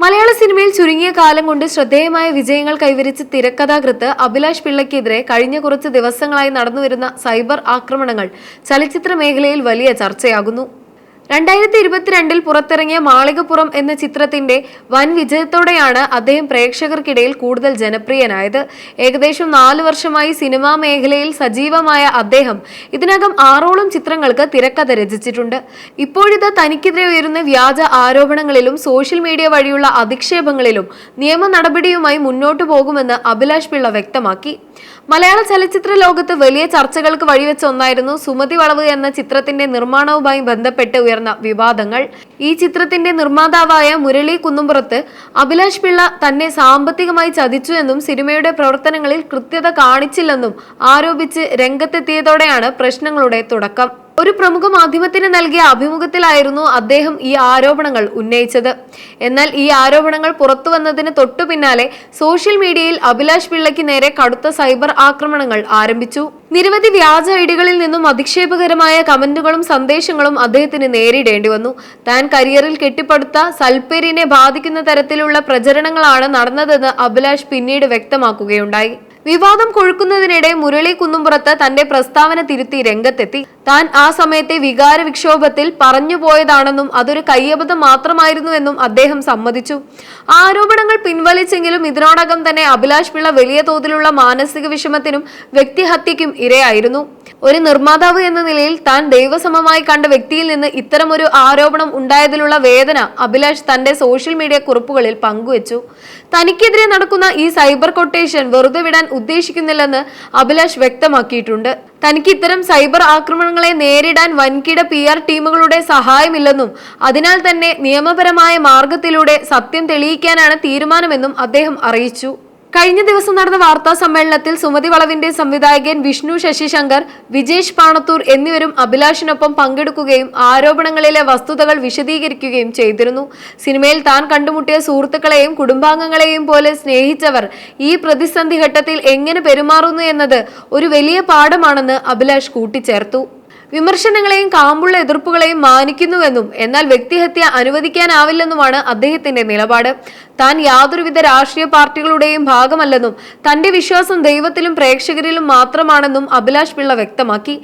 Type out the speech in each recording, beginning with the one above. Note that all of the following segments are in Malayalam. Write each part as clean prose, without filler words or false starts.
മലയാള സിനിമയിൽ ചുരുങ്ങിയ കാലം കൊണ്ട് ശ്രദ്ധേയമായ വിജയങ്ങൾ കൈവരിച്ച തിരക്കഥാകൃത്ത് അഭിലാഷ് പിള്ളയ്ക്കെതിരെ കഴിഞ്ഞ കുറച്ച് ദിവസങ്ങളായി നടന്നുവരുന്ന സൈബർ ആക്രമണങ്ങൾ ചലച്ചിത്ര മേഖലയിൽ വലിയ ചർച്ചയാകുന്നു. 2022 പുറത്തിറങ്ങിയ മാളികപ്പുറം എന്ന ചിത്രത്തിന്റെ വൻ വിജയത്തോടെയാണ് അദ്ദേഹം പ്രേക്ഷകർക്കിടയിൽ കൂടുതൽ ജനപ്രിയനായത്. ഏകദേശം 4 വർഷമായി സിനിമാ മേഖലയിൽ സജീവമായ അദ്ദേഹം ഇതിനകം 6ഓളം ചിത്രങ്ങൾക്ക് തിരക്കഥ രചിച്ചിട്ടുണ്ട്. ഇപ്പോഴിത് തനിക്കെതിരെ ഉയരുന്ന വ്യാജ ആരോപണങ്ങളിലും സോഷ്യൽ മീഡിയ വഴിയുള്ള അധിക്ഷേപങ്ങളിലും നിയമ നടപടിയുമായി മുന്നോട്ടു പോകുമെന്ന് അഭിലാഷ് പിള്ള വ്യക്തമാക്കി. മലയാള ചലച്ചിത്ര ലോകത്ത് വലിയ ചർച്ചകൾക്ക് വഴിവെച്ച ഒന്നായിരുന്നു സുമതി വളവ് എന്ന ചിത്രത്തിന്റെ നിർമ്മാണവുമായി ബന്ധപ്പെട്ട് ഉയർന്ന വിവാദങ്ങൾ. ഈ ചിത്രത്തിന്റെ നിർമ്മാതാവായ മുരളി കുന്നുംപുറത്ത് അഭിലാഷ് പിള്ള തന്നെ സാമ്പത്തികമായി ചതിച്ചു എന്നും സിനിമയുടെ പ്രവർത്തനങ്ങളിൽ കൃത്യത കാണിച്ചില്ലെന്നും ആരോപിച്ച് രംഗത്തെത്തിയതോടെയാണ് പ്രശ്നങ്ങളുടെ തുടക്കം. ഒരു പ്രമുഖ മാധ്യമത്തിന് നൽകിയ അഭിമുഖത്തിലായിരുന്നു അദ്ദേഹം ഈ ആരോപണങ്ങൾ ഉന്നയിച്ചത്. എന്നാൽ ഈ ആരോപണങ്ങൾ പുറത്തു വന്നതിന് തൊട്ടു പിന്നാലെ സോഷ്യൽ മീഡിയയിൽ അഭിലാഷ് പിള്ളയ്ക്ക് നേരെ കടുത്ത സൈബർ ആക്രമണങ്ങൾ ആരംഭിച്ചു. നിരവധി വ്യാജ ഐഡികളിൽ നിന്നും അധിക്ഷേപകരമായ കമന്റുകളും സന്ദേശങ്ങളും അദ്ദേഹത്തിന് നേരിടേണ്ടി വന്നു. താൻ കരിയറിൽ കെട്ടിപ്പടുത്ത സൽപ്പേരിനെ ബാധിക്കുന്ന തരത്തിലുള്ള പ്രചരണങ്ങളാണ് നടന്നതെന്ന് അഭിലാഷ് പിന്നീട് വ്യക്തമാക്കുകയുണ്ടായി. വിവാദം കൊഴുക്കുന്നതിനിടെ മുരളി കുന്നുംപുറത്ത് തന്റെ പ്രസ്താവന തിരുത്തി രംഗത്തെത്തി. താൻ ആ സമയത്തെ വികാര വിക്ഷോഭത്തിൽ പറഞ്ഞുപോയതാണെന്നും അതൊരു കയ്യബദ്ധം മാത്രമായിരുന്നുവെന്നും അദ്ദേഹം സമ്മതിച്ചു. ആരോപണങ്ങൾ പിൻവലിച്ചെങ്കിലും ഇതിനോടകം തന്നെ അഭിലാഷ് പിള്ള വലിയ തോതിലുള്ള മാനസിക വിഷമത്തിനും വ്യക്തിഹത്യയ്ക്കും ഇരയായിരുന്നു. ഒരു നിർമ്മാതാവ് എന്ന നിലയിൽ താൻ ദൈവസമമായി കണ്ട വ്യക്തിയിൽ നിന്ന് ഇത്തരമൊരു ആരോപണം ഉണ്ടായതിലുള്ള വേദന അഭിലാഷ് തന്റെ സോഷ്യൽ മീഡിയ കുറിപ്പുകളിൽ പങ്കുവച്ചു. തനിക്കെതിരെ നടക്കുന്ന ഈ സൈബർ കൊട്ടേഷൻ വെറുതെ വിടാൻ ഉദ്ദേശിക്കുന്നില്ലെന്ന് അഭിലാഷ് വ്യക്തമാക്കിയിട്ടുണ്ട്. തനിക്ക് ഇത്തരം സൈബർ ആക്രമണങ്ങളെ നേരിടാൻ വൻകിട PR ടീമുകളുടെ സഹായമില്ലെന്നും അതിനാൽ തന്നെ നിയമപരമായ മാർഗത്തിലൂടെ സത്യം തെളിയിക്കാനാണ് തീരുമാനമെന്നും അദ്ദേഹം അറിയിച്ചു. കഴിഞ്ഞ ദിവസം നടന്ന വാർത്താ സമ്മേളനത്തിൽ സുമതി വളവിന്റെ സംവിധായകൻ വിഷ്ണു ശശിശങ്കർ, വിജേഷ് പാണത്തൂർ എന്നിവരും അഭിലാഷിനൊപ്പം പങ്കെടുക്കുകയും ആരോപണങ്ങളിലെ വസ്തുതകൾ വിശദീകരിക്കുകയും ചെയ്തിരുന്നു. സിനിമയിൽ താൻ കണ്ടുമുട്ടിയ സുഹൃത്തുക്കളെയും കുടുംബാംഗങ്ങളെയും പോലെ സ്നേഹിച്ചവർ ഈ പ്രതിസന്ധി ഘട്ടത്തിൽ എങ്ങനെ പെരുമാറുന്നു എന്നത് ഒരു വലിയ പാഠമാണെന്ന് അഭിലാഷ് കൂട്ടിച്ചേർത്തു. വിമർശനങ്ങളെയും കാമ്പുള്ള എതിർപ്പുകളെയും മാനിക്കുന്നുവെന്നും എന്നാൽ വ്യക്തിഹത്യ അനുവദിക്കാനാവില്ലെന്നുമാണ് അദ്ദേഹത്തിന്റെ നിലപാട്. താൻ യാതൊരുവിധ രാഷ്ട്രീയ പാർട്ടികളുടെയും ഭാഗമല്ലെന്നും തന്റെ വിശ്വാസം ദൈവത്തിലും പ്രേക്ഷകരിലും മാത്രമാണെന്നും അഭിലാഷ് പിള്ള വ്യക്തമാക്കി.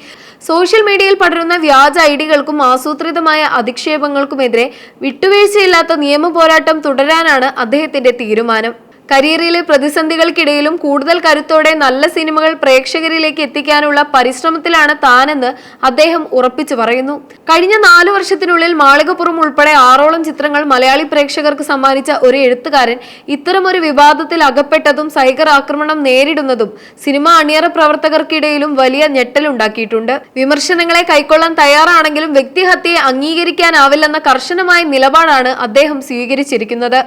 സോഷ്യൽ മീഡിയയിൽ പടരുന്ന വ്യാജ ഐഡികൾക്കും ആസൂത്രിതമായ അധിക്ഷേപങ്ങൾക്കുമെതിരെ വിട്ടുവീഴ്ചയില്ലാത്ത നിയമ പോരാട്ടം തുടരാനാണ് അദ്ദേഹത്തിന്റെ തീരുമാനം. കരിയറിലെ പ്രതിസന്ധികൾക്കിടയിലും കൂടുതൽ കരുത്തോടെ നല്ല സിനിമകൾ പ്രേക്ഷകരിലേക്ക് എത്തിക്കാനുള്ള പരിശ്രമത്തിലാണ് താനെന്ന് അദ്ദേഹം ഉറപ്പിച്ചു പറയുന്നു. കഴിഞ്ഞ 4 വർഷത്തിനുള്ളിൽ മാളികപ്പുറം ഉൾപ്പെടെ 6ഓളം ചിത്രങ്ങൾ മലയാളി പ്രേക്ഷകർക്ക് സമ്മാനിച്ച ഒരു എഴുത്തുകാരൻ ഇത്തരമൊരു വിവാദത്തിൽ അകപ്പെട്ടതും സൈബർ ആക്രമണം നേരിടുന്നതും സിനിമ അണിയറ പ്രവർത്തകർക്കിടയിലും വലിയ ഞെട്ടലുണ്ടാക്കിയിട്ടുണ്ട്. വിമർശനങ്ങളെ കൈക്കൊള്ളാൻ തയ്യാറാണെങ്കിലും വ്യക്തിഹത്യയെ അംഗീകരിക്കാനാവില്ലെന്ന കർശനമായ നിലപാടാണ് അദ്ദേഹം സ്വീകരിച്ചിരിക്കുന്നത്.